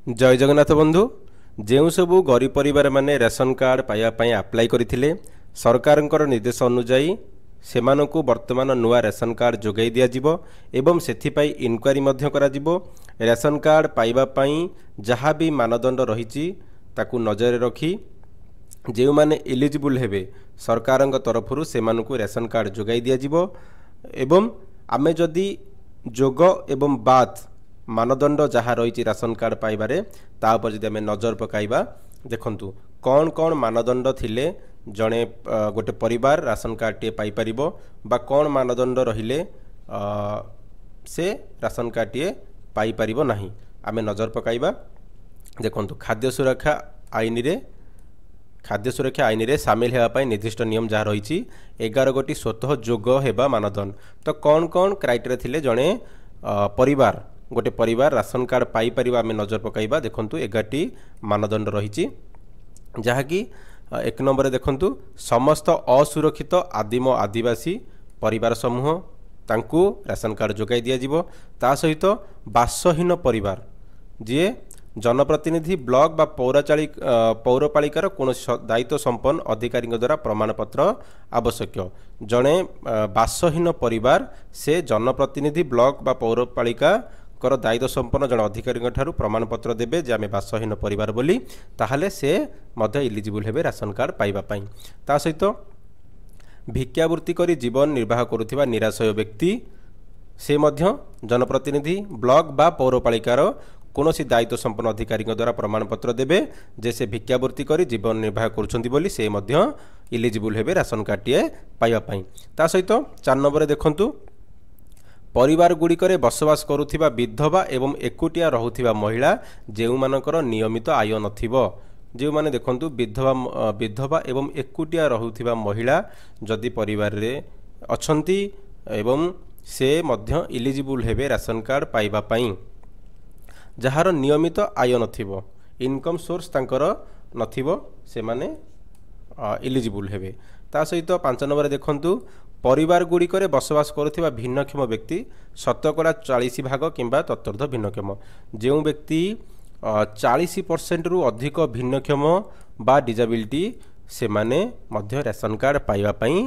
जय जगन्नाथ बंधु जो सबू गरीब परिवार माने रेशन कार्ड पाइबा आप्लाय करथिले सरकारଙ୍କର निर्देश अनुଯାयी सेमानकु वर्तमान नुआ रेशन कार्ड जोगाई दिया जिवो एवं सेथिपाई इनक्वारी मध्य करा जिवो। रेशन कार्ड पाइबा पई जहाँ भी मानदंड रहिछि ताकू नजर रखी जो माने एलिजिबल हेबे सरकारଙ୍କ तरफरु सेमानकु रेशन कार्ड जोगाई दिया जिवो एवं आमे जदि जोग एवं बात मानदंड जहाँ रही राशन कार्ड पाइबारे तापर जदि आमे नजर पकाइबा देखंतु कौन कौन मानदंड थिले जड़े गोटे परिवार राशन कार्ड टे पाई परिबो बा कौन मानदंड रहिले से राशन कार्ड टे पाई परिबो नाही। आमे नजर पकाइबा देखंतु खाद्य सुरक्षा आईन रे सामिल हेबा पई निर्दिष्ट नियम जहाँ रही 11 गोटी स्वतः जोग हेबा मानदंड। तो कौन कौन क्राइटेरिया थिले जड़े परिवार गोटे परिवार राशन कार्ड पाई परिबा आमे नजर पकाइबा देखंतु 11टी मानदंड रही जहाँकि एक नंबर देखंतु समस्त असुरक्षित आदिम आदिवासी परिवार समूह तांकू राशन कार्ड जोगाई दिया जिवो। ता सहित बासहीन परिवार जी जनप्रतिनिधि ब्लॉक बा पौरपालिकार कौन दायित्व संपन्न अधिकारी द्वारा प्रमाणपत्र आवश्यक। जड़े बासहीन परिवार से जनप्रतिनिधि ब्लॉक बा पौरपालिका कर दायित्व संपन्न जन अधिकारी प्रमाणपत्र देबे जे आमे बासहीन परिवार बोली ताहले से मध्य इलिजिबल हेबे राशन कार्ड पाइबा पई। ता सहित भिक्षावृत्ति करी जीवन निर्वाह करुथिबा निराश्रय व्यक्ति से मध्य जनप्रतिनिधि ब्लॉक बा पौरपालिकार कौनसी दायित्व संपन्न अधिकारी द्वारा प्रमाणपत्र देबे जे से भिक्षावृत्ति करी जीवन निर्वाह करुछंती बोली से मध्य इलिजिबल हेबे राशन कार्ड टिए पाइबा पई। ता सहित 4 नंबर देखंतु परिवार गुड़िकरे बसवास करुथिबा विधवा एवं एकुटिया रहुथिबा महिला जेउ मानकर नियमित आय नथिबो। जो माने देखंतु विधवा एवं एकुटिया रहुथिबा महिला जदि परिवार रे अछंती एवं से मध्य इलिजिबल हेबे राशन कार्ड पाइबा पई जहार नियमित आय नथिबो इनकम सोर्स तांकर नथिबो से माने इलिजिबल हेबे। ता सहित 5 नंबर देखंतु परिवार गुड़िकरे बसवास करुथिबा भिन्नक्षम व्यक्ति 40% किंबा तत्तर्ध भिन्नक्षम जो व्यक्ति 40% रु अधिक भिन्नक्षम बा डिजाबिलिटी से माने मध्य राशन कार्ड पाइबा पई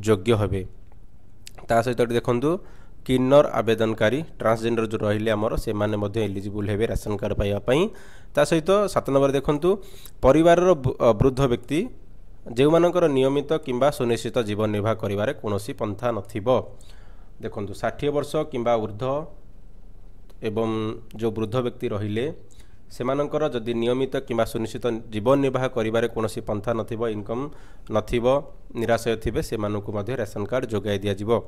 योग्य हेबे। ता सहित देखंतु किन्नर आवेदनकारी ट्रांसजेंडर जो रहिले हमर से माने मध्य एलिजिबल हेबे राशन कार्ड पाइबा पई। ता सहित 7 नंबर देखंतु परिवार वृद्ध व्यक्ति जो मानकर नियमित किंबा सुनिश्चित जीवन निर्वाह करिवारे कोनोसी पंथा नथिबो। देखंतु 60 वर्ष किंबा ऊर्ध्व एवं जो वृद्ध व्यक्ति रहिले सेमानकर जदि नियमित किंबा सुनिश्चित जीवन निर्वाह करिवारे कोनोसी पंथा नथिबो इनकम नथिबो निराशय थिबे सेमानकु मध्य राशन कार्ड जोगाई दिया जिवो।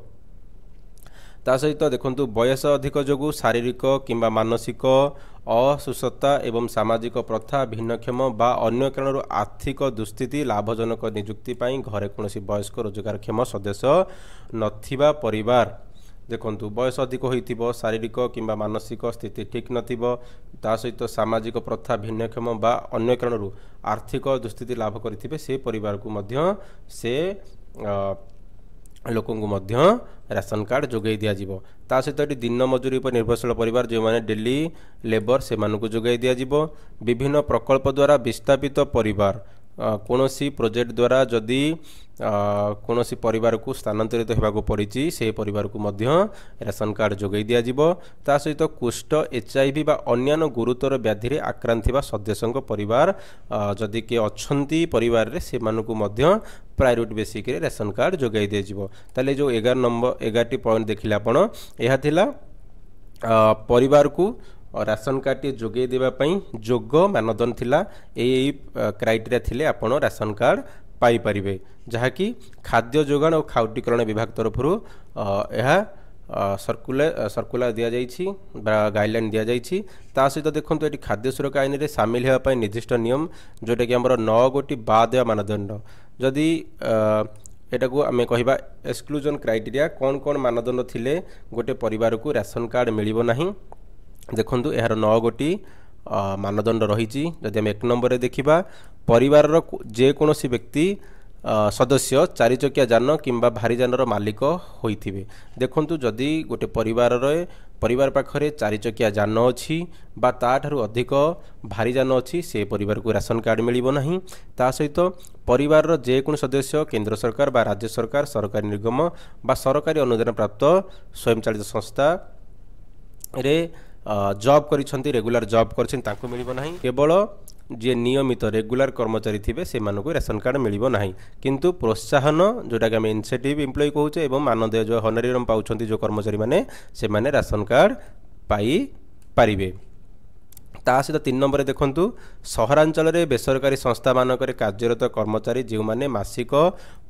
ता सहित देखंतु बयस अधिक जोगु शारीरिक किंबा मानसिक असुस्थता एवं सामाजिक प्रथा भिन्नक्षम बा अन्य कारण आर्थिक दुस्थिति लाभजनक नियुक्ति पाई घरे कोनोसी वयस्क रोजगारक्षम सदस्य नथिबा परिवार देखंतु बयस अधिक होइथिबो शारीरिक किंबा मानसिक स्थिति ठीक नथिबो ता सहित सामाजिक प्रथा भिन्नक्षम बा अन्य कारण आर्थिक दुस्थिति लाभ करिथिबे से परिवार को मध्य से लोक राशन कार्ड जोगाई दिया जिवो। ता सहित दिन मजूरी पर निर्भरशील परिवार जो माने डेली लेबर से मानकु जोगाई दिया जिवो। विभिन्न प्रकल्प द्वारा विस्थापित परिवार कोनोसी प्रोजेक्ट द्वारा जदि कोनोसी परिवार को स्थानांतरित होबाको पड़िछि से परिवार को मध्य राशन कार्ड जोगाई दिया जिवो। ता सहित कुष्ठ HIV बा अन्यान्य गुरुतर व्याधि रे आक्रांत थिबा सदस्यक परिवार जदि के अछंती परिवार रे से मानकु मध्य प्रायोरिटी बेसिक रे राशन कार्ड जोगाई दिया जिवो। ताले जो 11टी पॉइंट देखिले आपण एहा थिला परिवार को राशन कार्ड टी जोगे देबा पई जोग मानदंड थिला एई क्राइटेरिया थिले आपण राशन कार्ड पाई परिबे जहा कि खाद्य जोगाण और खाउटीकरण विभाग तरफरु एहा सर्कुलर दिया जाइछि बा गाइडलाइन दिया जाइछि। ता सहित देखंतु एटी खाद्य सुरक्षा आईन रे सामिल हेबा पई निर्दिष्ट नियम जोटा कि हमर 9 गोटी बाद मानदंड जदि एटा को आमे कहिबा एक्सक्लूजन क्राइटेरिया कौन कौन मानदंड थिले गोटे परिवार को राशन कार्ड मिलिबो नाही। देखंतु एहार 9 गोटी मानदंड रही। जदि आम 1 नंबर देखिबा परिवार जे कोनोसी व्यक्ति सदस्य चारि चकिया जान किंबा भारी जानर मालिक होइथिबे। देखंतु जदि गोटे परिवार परिवार पाखरे 4 चकिया जान अच्छी बा ताठारु अधिक भारी जान अच्छी से परिवार को राशन कार्ड मिलिबो नाही। ता सहित परिवार रो जेकोन सदस्य केंद्र सरकार बा राज्य सरकार सरकारी निगम बा सरकारी अनुदान प्राप्त स्वयं चालित संस्था रे जॉब करिसंती रेगुलर जॉब करछन तांको मिलिबो नाही। केवल जे नियमित रेगुलर कर्मचारी थिबे से मानको राशन कार्ड मिलिबो नाही। किंतु प्रोत्साहन जोटा कि हम इनसेटिव एम्प्लॉय कहूचे एवं मानदेय जो हॉनरेरियम पाउछंती जो कर्मचारी माने से माने राशन कार्ड पाई पारिबे। ता सहित 3 नंबर देखंतु सहरांचल रे बेसरकारी संस्था मानक कार्यरत कर्मचारी जो माने मासिक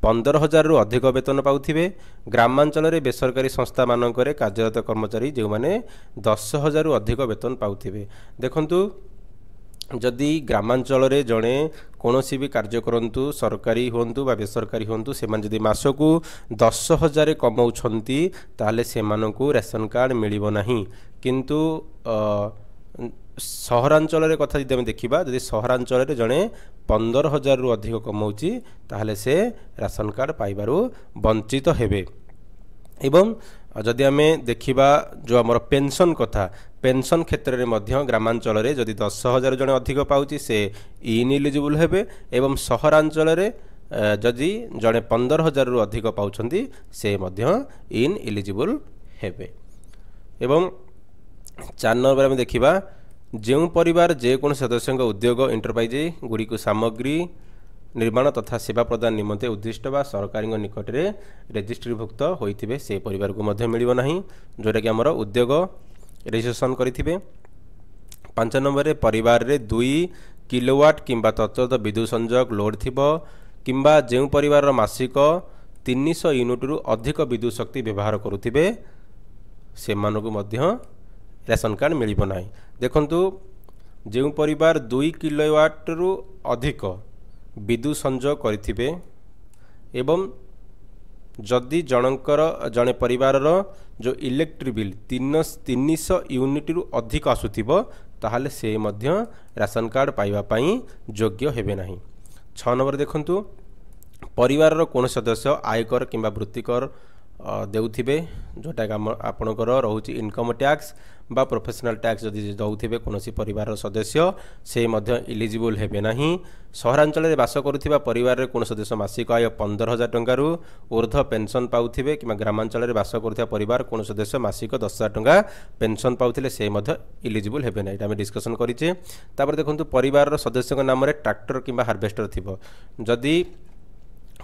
15,000 रु अधिक वेतन पाउथिबे। ग्रामांचल रे बेसरकारी संस्था मानक कार्यरत कर्मचारी जो माने 10,000 रु अधिक वेतन पाउथिबे। देखंतु जदि ग्रामांचल रे जड़े कौन भी कार्य करंतु सरकारी होंतु बा बेसरकारी होंतु से जदि मासकू 10,000 कमाउछंती ताले से मानकू राशन कार्ड मिलिबो नाही। किंतु सहरांचल रे कथा जदि हम देखिबा जदि सहरांचल रे जड़े 15,000 रु अधिक कमाउची ताले से राशन कार्ड पाइबारु वंचित हेबे। एवं जदि आम देखा जो आमर पेंशन कथा पेंशन क्षेत्र में मध्य ग्रामांचल रे जदि 10,000 जने अधिक पाउची से इनएलिजिबल हेबे एवं सहरांचल रे जदि जड़े 15,000 रु अधिक पाउछंती से मध्य इनएलिजिबल हेबे। एवं 4 नंबर में देखिबा जो परिवार जेकोन सदस्य उद्योग एंटरप्राइज गुड़ी को सामग्री निर्माण तथा सेवा प्रदान निमंते उद्दिष्ट बा सरकारी निकट में रेजिस्ट्रीभुक्त होइथिबे से परिवार को मध्य मिलिबो नाही जोटा कि हमर उद्योग रजिस्ट्रेशन करिथिबे। 5 नंबर रे परिवार रे 2 किलोवाट किंबा तत्सत विद्युत संयोग लोड थिबो किंबा जेउ परिवार रो मासिक 300 यूनिट रु अधिक विद्युत शक्ति व्यवहार करुथिबे से मानको मध्य राशन कार्ड मिलिबो नाही। देखंतु जेउ परिवार 2 किलोवाट रु अधिक विद्युत संयोग करिथिबे एवं जदि जनकर जने परिवार रो जो इलेक्ट्रिक बिल 300 यूनिट रु अधिक आसुथिबो ताहाले से मध्य राशन कार्ड पाइबा पई योग्य हेबे नाही। 6 नंबर देखंतु परिवार रो कोन सदस्य आयकर किंबा वृत्तिकर देउथिबे जोटा आपणकर रहुची इनकम टैक्स बा प्रोफेशनल टैक्स जदि दउथिबे कोनोसी परिवार सदस्य से मध्य इलिजिबल हेबे नाही। सहरांचल रे बास करुथिबा परिवार रे कोन सदस्य मासिक आय 15,000 टंका रु ऊर्ध्व पेंशन पाउथिबे किंबा ग्रामांचल रे बास करुथिबा परिवार कोन सदस्य मासिक 10,000 टंका पेंशन पाउथिले से मध्य इलिजिबल हेबे नाही। हम डिस्कशन करिचे। तापर देखंतु परिवार रो सदस्य नाम रे ट्रैक्टर किंबा हार्वेस्टर थिबो जदि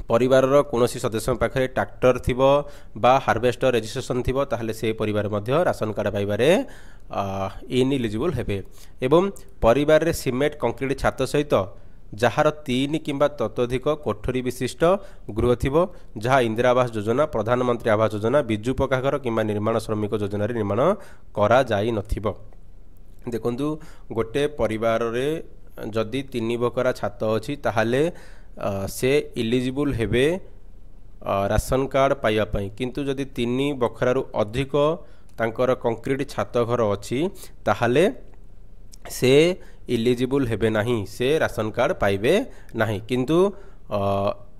परिवार कोनोसी सदस्य पाखे ट्रैक्टर थिबो बा हार्वेस्टर रजिस्ट्रेशन थिबो ताहले से परिवार मध्य राशन कार्ड पाइबारे इनएलिजिबल हेबे। एवं परिवार रे सीमेंट कंक्रीट छात सहित जहार 3 किंबा ततोधिक कोठरी विशिष्ट गृह थिबो जहा इंदिरा आवास योजना प्रधानमंत्री आवास योजना बिजु पक्का घर किंबा निर्माण श्रमिक योजना रे निर्माण करा जाई नथिबो। देखंतु गोटे परिवार रे जदि 3 बकरा छात अछि ताहले से इलिजिबल हेबे राशन कार्ड पाइबा पई। किंतु जदि 3 बखरारु अधिक तांकर कंक्रीट छात घर अछि ताहले से इलिजिबल हेबे नाही से राशन कार्ड पाइबे नाही। किंतु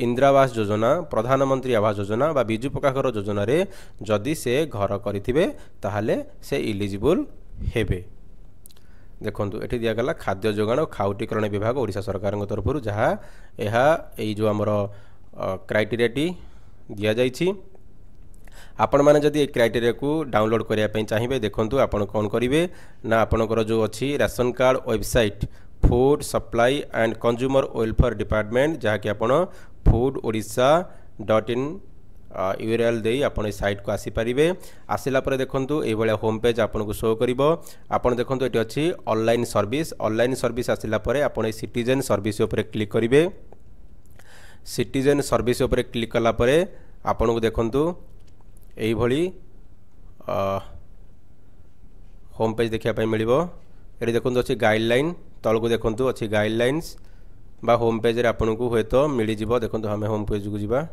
इंदिरा आवास योजना प्रधानमंत्री आवास योजना बा बिजु पक्का घर योजना रे जदि से घर करिथिबे ताहले से इलिजिबल हेबे। देखंतु एठी दिया गला खाद्य जोगाण और खाउटीकरण विभाग ओडिशा सरकार तरफ जहाँ यह जो आमर क्राइटेरियाटी दिया जाइछि। आपण माने जदि क्राइटेरिया को डाउनलोड करने चाहिए देखंतु आपण कौन करेंगे ना आपणकर जो अच्छी ration card website food supply and consumer welfare department जहाँकि आपण foododisha.in यूआरएल दे आपण साइट को आसी पारिबे। आसिला परे देखंतु ए भलिया होम पेज आपन को शो करिवो। आपण देखंतु एटी अछि ऑनलाइन सर्विस आसिला परे आपण सिटीजन सर्विस ऊपर क्लिक करिवे। सिटीजन सर्विस ऊपर क्लिक कला परे आपण को देखंतु एई भली होम पेज देखिया पय मिलिवो। एटी देखंतु अछि गाइडलाइन तळ को देखंतु अछि गाइडलाइंस बा होम पेज रे आपण को होय तो मिली जिवो। देखंतु हमें होम पेज को जिबा।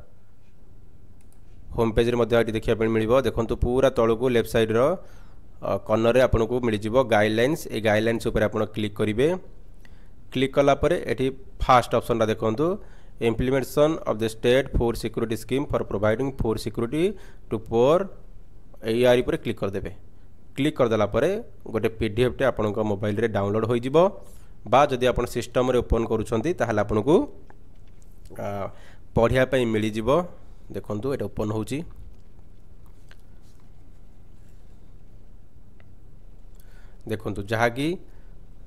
होम पेज रे मध्ये देखिया पे मिलिबो। देखंतु पूरा तळो को लेफ्ट साइड रो कॉर्नर रे आपन को मिल जिवो गाइडलाइंस। ए गाइडलाइंस ऊपर आपन क्लिक करिवे। क्लिक कला परे एठी फर्स्ट ऑप्शन रा देखंतु implementation of the state food security scheme for providing food security to poor एआर ऊपर क्लिक कर देबे। क्लिक करदेला गोटे पीडीएफ टे आपण मोबाइल रे डाउनलोड हो जिवो बा जदि आपण सिस्टम रे ओपन करूछंती ताहले आपण को पढ़िया पई मिली जिवो। देखंतु एटा ओपन होउची देखंतु जहा कि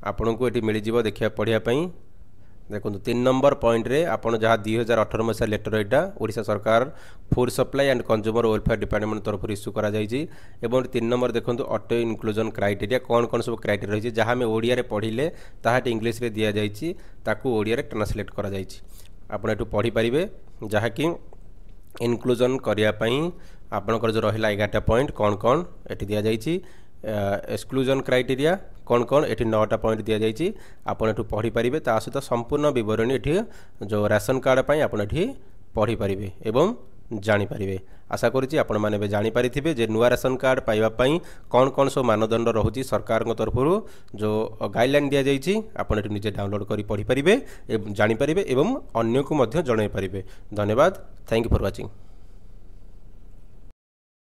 आपण को एटी मिली जिवो देखिया पढ़िया पई। देखो 3 नंबर पॉइंट रे आपण जहाँ 2018 मसीहा लेटर यहाँ ओडिशा सरकार food supply and consumer welfare department तरफ इश्यू करा जायछि। एवं 3 नंबर देखो ऑटो इनक्लूजन क्राइटेरिया कौन कौन सब क्राइटेरिया रही जहाँ आम ओडिया रे पढ़िले ताहाटी इंग्लिश रे दिया जायछि ताकू ओडिया रे ट्रांसलेट करा जायछि। आपण एटू पढ़ी पारिबे जहाँ कि इनक्लूजन करिया पई आपणकर जो रहिला 11टा पॉइंट कौन कौन एटी दिया जायछि। एक्सक्लूजन क्राइटेरिया कौन कौन एटी 9टा पॉइंट दिया जायछि आपण एटू पढ़ी पारिबे। ता सहित संपूर्ण विवरणी एटी जो राशन कार्ड पई आपण एटी पढ़ी पारिबे एवं जानि पारिबे। आशा करूछि आपण माने बे जानि पारिथिबे जे नुवा राशन कार्ड पाइबा पई कौन कौन सब मानदंड रहुछि सरकार तरफरु जो गाइडलाइन दिया जायछि आपण एटी निजे डाउनलोड करी पढ़ी पारिबे एवं जानि पारिबे एवं अन्य को मध्य जणाई पारिबे। धन्यवाद। Thank you for watching.